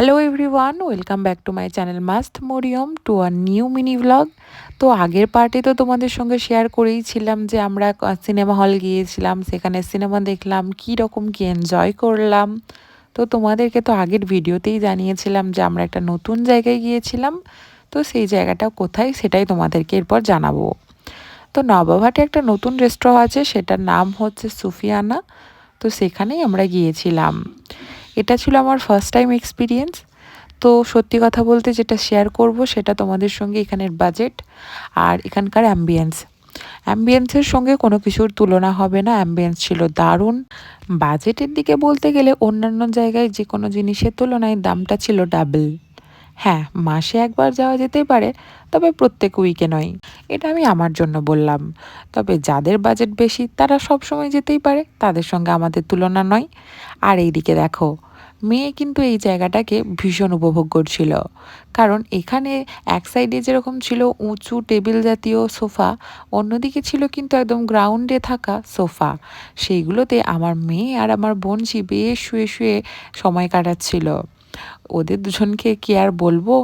Hello everyone, welcome back to my channel Mast Mariyam to a new mini vlog. তো আগের পার্টে তো তোমাদের সঙ্গে শেয়ার করেইছিলাম যে আমরা সিনেমা হল গিয়েছিলাম, সেখানে সিনেমা দেখলাম, কী রকম কি এনজয় করলাম। তো তোমাদেরকে তো আগের ভিডিওতেই জানিয়েছিলাম যে আমরা একটা নতুন জায়গায় গিয়েছিলাম। তো সেই জায়গাটা কোথায় সেটাই তোমাদেরকে এরপর জানাবো। তো নবাবহাটে একটা নতুন রেস্টুরেন্ট আছে, সেটার নাম হচ্ছে সুফিয়ানা। তো সেখানেই আমরা গিয়েছিলাম। এটা ছিল আমার ফার্স্ট টাইম এক্সপিরিয়েন্স। তো সত্যি কথা বলতে যেটা শেয়ার করব সেটা তোমাদের সঙ্গে এখানের বাজেট আর এখানকার অ্যাম্বিয়েন্সের সঙ্গে কোনো কিছুর তুলনা হবে না। অ্যাম্বিয়েন্স ছিল দারুণ। বাজেটের দিকে বলতে গেলে অন্যান্য জায়গায় যে কোনো জিনিসের তুলনায় দামটা ছিল ডাবল। হ্যাঁ, মাসে একবার যাওয়া যেতেই পারে, তবে প্রত্যেক উইকে নয়। এটা আমি আমার জন্য বললাম। তবে যাদের বাজেট বেশি তারা সবসময় যেতেই পারে, তাদের সঙ্গে আমাদের তুলনা নয়। আর এইদিকে দেখো, মেয়ে কিন্তু এই জায়গাটাকে ভীষণ উপভোগ করছিল। কারণ এখানে এক সাইডে যেরকম ছিল উঁচু টেবিল জাতীয় সোফা, অন্যদিকে ছিল কিন্তু একদম গ্রাউন্ডে থাকা সোফা। সেইগুলোতে আমার মেয়ে আর আমার বোনঝি বেশ শুয়ে শুয়ে সময় কাটাচ্ছিল। ওদের দুজনকে কি আর বলবো,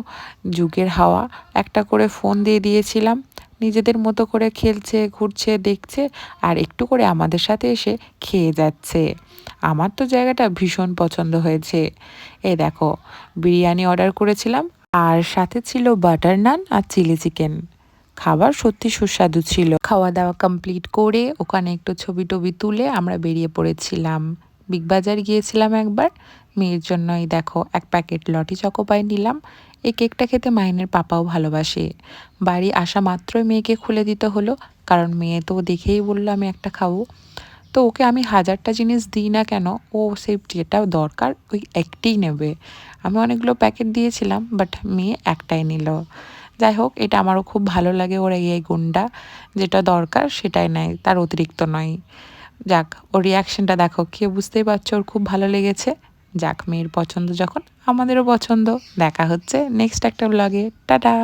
যুগের হাওয়া। একটা করে ফোন দিয়ে দিয়েছিলাম, নিজেদের মতো করে খেলছে, ঘুরছে, দেখছে, আর একটু করে আমাদের সাথে এসে খেয়ে যাচ্ছে। আমার তো জায়গাটা ভীষণ পছন্দ হয়েছে। এই দেখো, বিরিয়ানি অর্ডার করেছিলাম, আর সাথে ছিল বাটার নান আর চিলি চিকেন। খাবার সত্যি সুস্বাদু ছিল। খাওয়া দাওয়া কমপ্লিট করে ওখানে একটু ছবি টবি তুলে আমরা বেরিয়ে পড়েছিলাম। বিগ বাজার গিয়েছিলাম একবার, মেয়ের জন্যই দেখো এক প্যাকেট লটি চকোপাই নিলাম। এই কেকটা খেতে মাইনের পাপাও ভালোবাসে। বাড়ি আসা মাত্রই মেয়েকে খুলে দিতে হলো, কারণ মেয়ে তো দেখেই বললো আমি একটা খাবো। তো ওকে আমি হাজারটা জিনিস দিই না কেন, ও সেই যেটা দরকার ওই একটিই নেবে। আমি অনেকগুলো প্যাকেট দিয়েছিলাম, বাট মেয়ে একটাই নিল। যাই হোক, এটা আমারও খুব ভালো লাগে, ওর এই গুণটা, যেটা দরকার সেটাই নেয়, তার অতিরিক্ত নয়। যাক, ওর রিয়াকশনটা দেখো, কেউ বুঝতেই পারছো ওর খুব ভালো লেগেছে। যাক, মেয়ের পছন্দ যখন আমাদেরও পছন্দ। দেখা হচ্ছে নেক্সট একটা ব্লগে। টাটা।